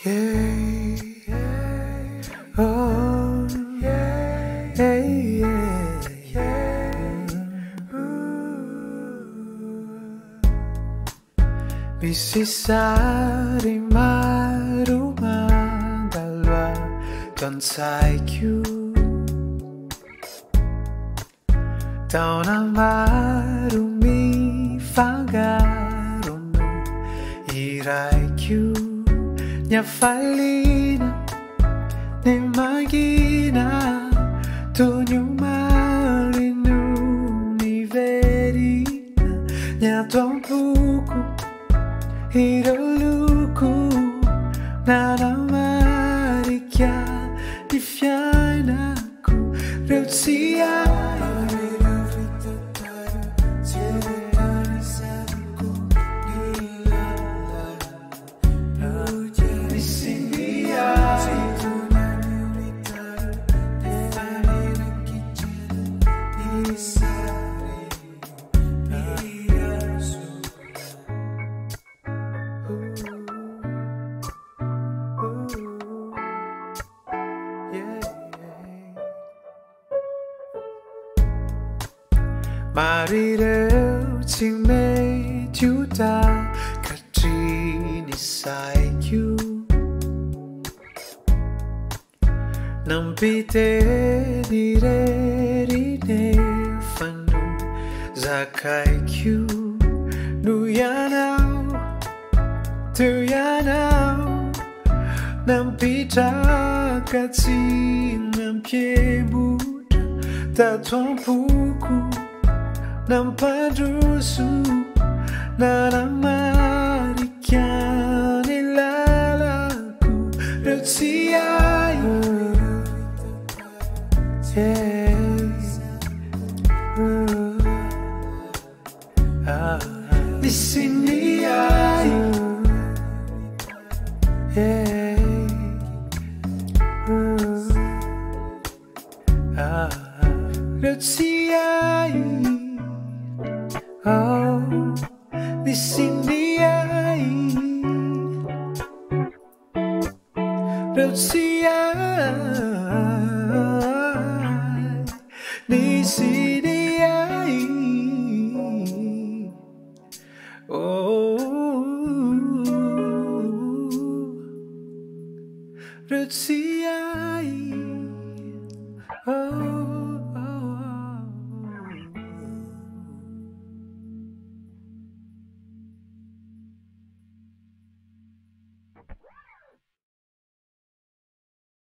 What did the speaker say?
Yeah, oh, yeah, yeah, yeah. Misisari marumandalwa tonsaiku tauna marumi fangarono iraiku nyafalina ni magina tonyumarinu ni verina nyatompuku hiroluku nanamarikia difianaku reutia Ireo Tsiahy juta katrini saiku nampite direrine fanu zakaiku nuyanau tuyanau nampita katsi nampiebuta tatompuku Nampadusu nanamarikiani lalaku Tsiahy Disiniai Tsiahy oh, this in the eye, let's see this in the eye, oh, let's see oh.